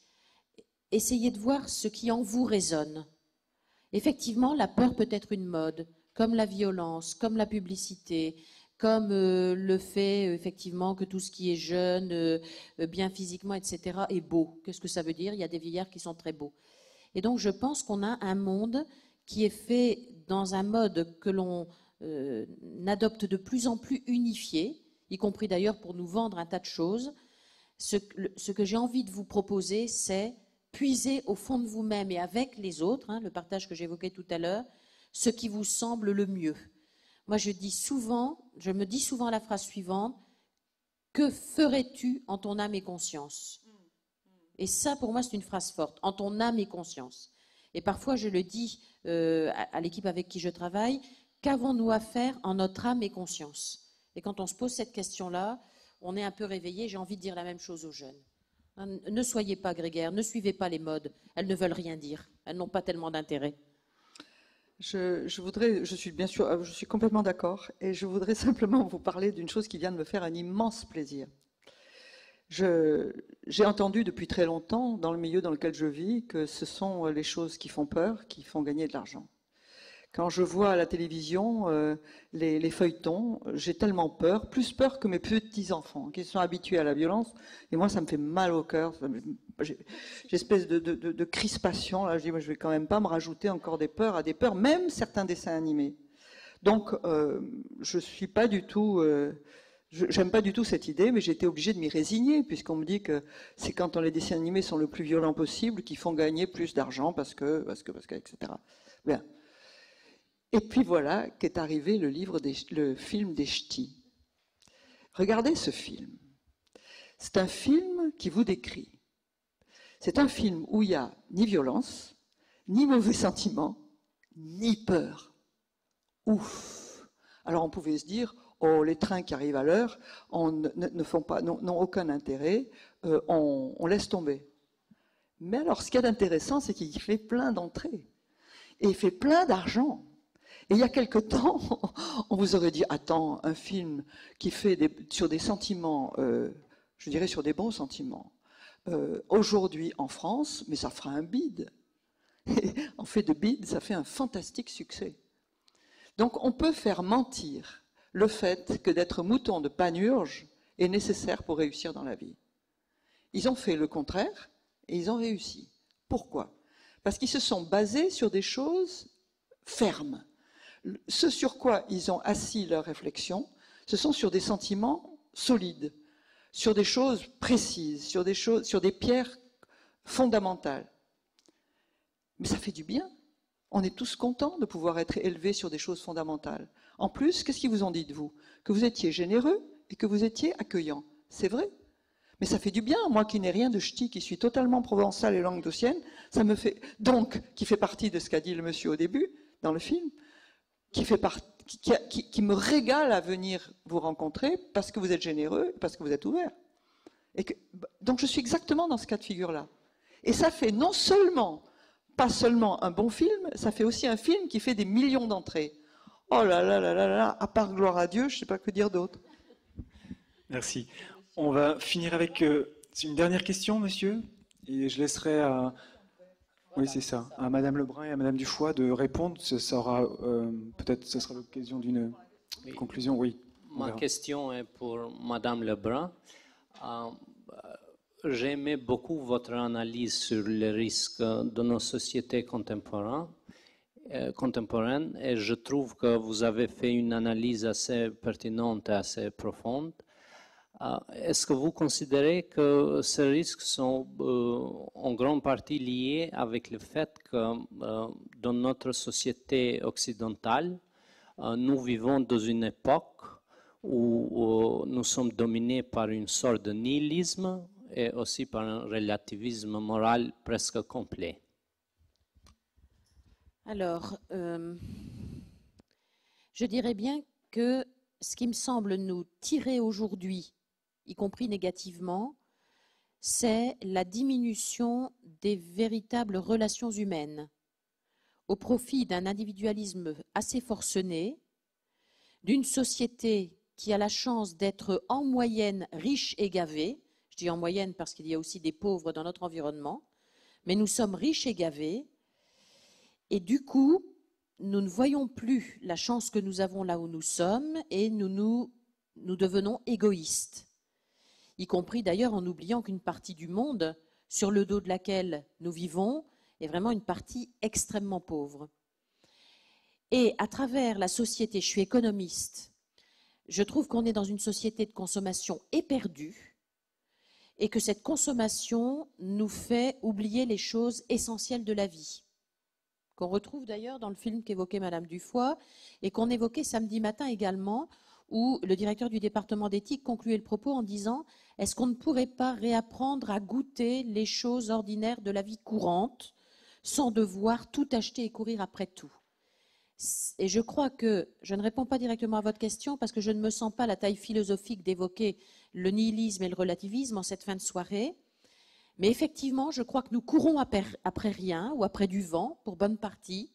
Essayez de voir ce qui en vous résonne. Effectivement, la peur peut être une mode, comme la violence, comme la publicité, comme le fait effectivement que tout ce qui est jeune, bien physiquement, etc., est beau. Qu'est-ce que ça veut dire? Il y a des vieillards qui sont très beaux. Et donc je pense qu'on a un monde qui est fait dans un mode que l'on adopte de plus en plus unifié, y compris d'ailleurs pour nous vendre un tas de choses. Ce que j'ai envie de vous proposer, c'est puiser au fond de vous-même et avec les autres, le partage que j'évoquais tout à l'heure, ce qui vous semble le mieux. Moi, je me dis souvent la phrase suivante: que ferais-tu en ton âme et conscience? Et ça, pour moi, c'est une phrase forte, en ton âme et conscience. Et parfois, je le dis à l'équipe avec qui je travaille, qu'avons-nous à faire en notre âme et conscience? Et quand on se pose cette question-là, on est un peu réveillé. J'ai envie de dire la même chose aux jeunes. Ne soyez pas grégaires, ne suivez pas les modes. Elles ne veulent rien dire. Elles n'ont pas tellement d'intérêt. Je suis complètement d'accord, et je voudrais simplement vous parler d'une chose qui vient de me faire un immense plaisir. J'ai entendu depuis très longtemps, dans le milieu dans lequel je vis, que ce sont les choses qui font peur, qui font gagner de l'argent. Quand je vois à la télévision les feuilletons, j'ai tellement peur, plus peur que mes petits-enfants, qui sont habitués à la violence, et moi ça me fait mal au cœur, j'ai espèce de crispation, là je dis moi, je vais quand même pas me rajouter encore des peurs à des peurs, même certains dessins animés. Donc je suis pas du tout... J'aime pas du tout cette idée, mais j'ai été obligée de m'y résigner, puisqu'on me dit que c'est quand les dessins animés sont le plus violents possible qu'ils font gagner plus d'argent, parce que, etc. Bien. Et puis voilà qu'est arrivé le film des Ch'tis. Regardez ce film. C'est un film qui vous décrit. C'est un film où il n'y a ni violence, ni mauvais sentiments, ni peur. Ouf! Alors on pouvait se dire... Oh, les trains qui arrivent à l'heure n'ont aucun intérêt, on laisse tomber. Mais alors, ce qui est intéressant, c'est qu'il fait plein d'entrées. Et il fait plein d'argent. Et il y a quelque temps, on vous aurait dit, attends, un film qui fait sur des sentiments, je dirais sur des bons sentiments, aujourd'hui en France, mais ça fera un bide. En fait de bide, ça fait un fantastique succès. Donc on peut faire mentir le fait que d'être mouton de Panurge est nécessaire pour réussir dans la vie. Ils ont fait le contraire et ils ont réussi. Pourquoi? Parce qu'ils se sont basés sur des choses fermes. Ce sur quoi ils ont assis leur réflexion, ce sont sur des sentiments solides, sur des choses précises, sur des pierres fondamentales. Mais ça fait du bien. On est tous contents de pouvoir être élevés sur des choses fondamentales. En plus, qu'est-ce qu'ils vous ont dit de vous? Que vous étiez généreux et que vous étiez accueillant. C'est vrai. Mais ça fait du bien. Moi qui n'ai rien de ch'ti, qui suis totalement provençale et languedocienne, ça me fait... Donc, qui fait partie de ce qu'a dit le monsieur au début, dans le film, qui me régale à venir vous rencontrer parce que vous êtes généreux, parce que vous êtes ouvert. Donc je suis exactement dans ce cas de figure-là. Et ça fait non seulement, pas seulement un bon film, ça fait aussi un film qui fait des millions d'entrées. Oh là là là là là, à part gloire à Dieu, je ne sais pas que dire d'autre. Merci. On va finir avec une dernière question, monsieur, et je laisserai à... Oui, c'est ça, à Madame Lebrun et à Madame Dufoy de répondre. Ce sera peut-être, ce sera l'occasion d'une conclusion. Oui. Ma question est pour Madame Lebrun. J'aimais beaucoup votre analyse sur les risques de nos sociétés contemporaines et je trouve que vous avez fait une analyse assez pertinente et assez profonde. Est-ce que vous considérez que ces risques sont en grande partie liés avec le fait que dans notre société occidentale, nous vivons dans une époque où nous sommes dominés par une sorte de nihilisme et aussi par un relativisme moral presque complet? Alors, je dirais bien que ce qui me semble nous tirer aujourd'hui, y compris négativement, c'est la diminution des véritables relations humaines au profit d'un individualisme assez forcené, d'une société qui a la chance d'être en moyenne riche et gavée. Je dis en moyenne parce qu'il y a aussi des pauvres dans notre environnement, mais nous sommes riches et gavés. Et du coup, nous ne voyons plus la chance que nous avons là où nous sommes et nous devenons égoïstes, y compris d'ailleurs en oubliant qu'une partie du monde sur le dos de laquelle nous vivons est vraiment une partie extrêmement pauvre. Et à travers la société, je suis économiste, je trouve qu'on est dans une société de consommation éperdue et que cette consommation nous fait oublier les choses essentielles de la vie, qu'on retrouve d'ailleurs dans le film qu'évoquait Madame Dufoy et qu'on évoquait samedi matin également, où le directeur du département d'éthique concluait le propos en disant « Est-ce qu'on ne pourrait pas réapprendre à goûter les choses ordinaires de la vie courante sans devoir tout acheter et courir après tout ?» Et je crois que, je ne réponds pas directement à votre question parce que je ne me sens pas la taille philosophique d'évoquer le nihilisme et le relativisme en cette fin de soirée. Mais effectivement, je crois que nous courons après rien ou après du vent pour bonne partie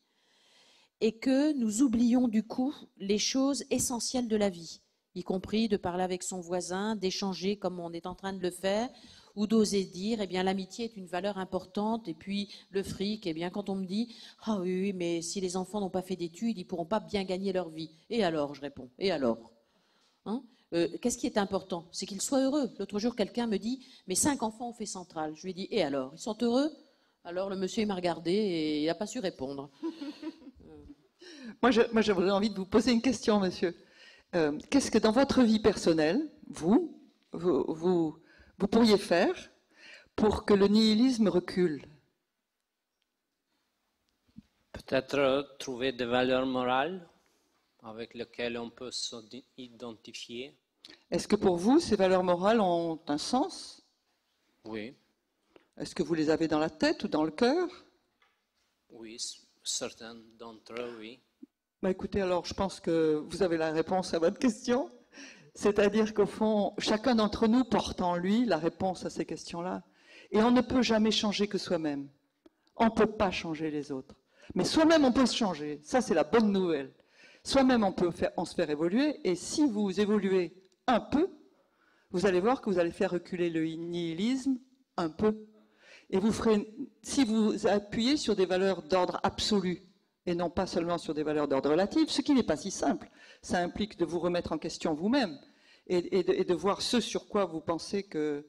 et que nous oublions du coup les choses essentielles de la vie, y compris de parler avec son voisin, d'échanger comme on est en train de le faire, ou d'oser dire, eh bien, l'amitié est une valeur importante, et puis le fric, eh bien, quand on me dit, ah oui, mais si les enfants n'ont pas fait d'études, ils ne pourront pas bien gagner leur vie. Et alors, je réponds, et alors hein, qu'est-ce qui est important? C'est qu'ils soient heureux. L'autre jour, quelqu'un me dit, mais 5 enfants ont fait Centrale. Je lui ai dit, et alors? Ils sont heureux? Alors, le monsieur, il m'a regardé et il n'a pas su répondre. Moi, j'aurais envie de vous poser une question, monsieur. Qu'est-ce que dans votre vie personnelle, vous pourriez faire pour que le nihilisme recule? Peut-être trouver des valeurs morales avec lesquelles on peut s'identifier. Est-ce que pour vous, ces valeurs morales ont un sens? Oui. Est-ce que vous les avez dans la tête ou dans le cœur? Oui, certains d'entre eux, oui. Bah écoutez, alors je pense que vous avez la réponse à votre question. C'est-à-dire qu'au fond, chacun d'entre nous porte en lui la réponse à ces questions-là. Et on ne peut jamais changer que soi-même. On ne peut pas changer les autres. Mais soi-même, on peut se changer. Ça, c'est la bonne nouvelle. Soi-même, on se fait évoluer. Et si vous évoluez un peu, vous allez voir que vous allez faire reculer le nihilisme un peu. Et si vous appuyez sur des valeurs d'ordre absolu, et non pas seulement sur des valeurs d'ordre relatif, ce qui n'est pas si simple. Ça implique de vous remettre en question vous-même et de voir ce sur quoi vous pensez que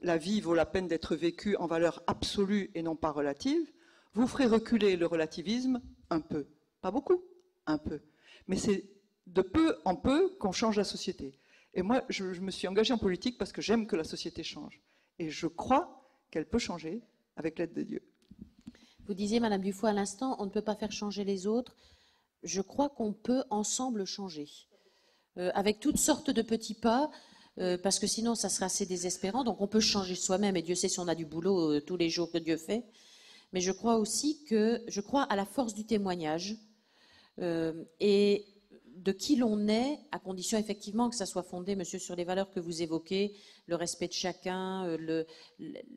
la vie vaut la peine d'être vécue en valeur absolue et non pas relative. Vous ferez reculer le relativisme un peu. Pas beaucoup, un peu. Mais c'est de peu en peu qu'on change la société. Et moi, je me suis engagée en politique parce que j'aime que la société change. Et je crois qu'elle peut changer avec l'aide de Dieu. Vous disiez, Madame Dufoy, à l'instant, on ne peut pas faire changer les autres. Je crois qu'on peut ensemble changer, avec toutes sortes de petits pas, parce que sinon, ça serait assez désespérant. Donc, on peut changer soi-même, et Dieu sait si on a du boulot tous les jours que Dieu fait. Mais je crois aussi je crois à la force du témoignage et de qui l'on est, à condition effectivement que ça soit fondé, monsieur, sur les valeurs que vous évoquez, le respect de chacun,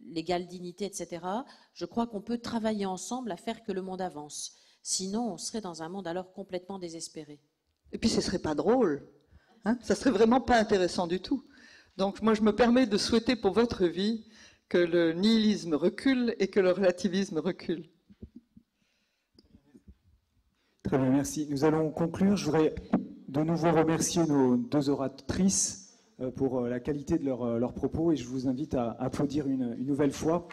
l'égale dignité, etc. Je crois qu'on peut travailler ensemble à faire que le monde avance. Sinon, on serait dans un monde alors complètement désespéré. Et puis, ce ne serait pas drôle. Hein, ça ne serait vraiment pas intéressant du tout. Donc, moi, je me permets de souhaiter pour votre vie que le nihilisme recule et que le relativisme recule. Très bien, merci. Nous allons conclure. Je voudrais de nouveau remercier nos 2 oratrices pour la qualité de leurs propos et je vous invite à applaudir une nouvelle fois.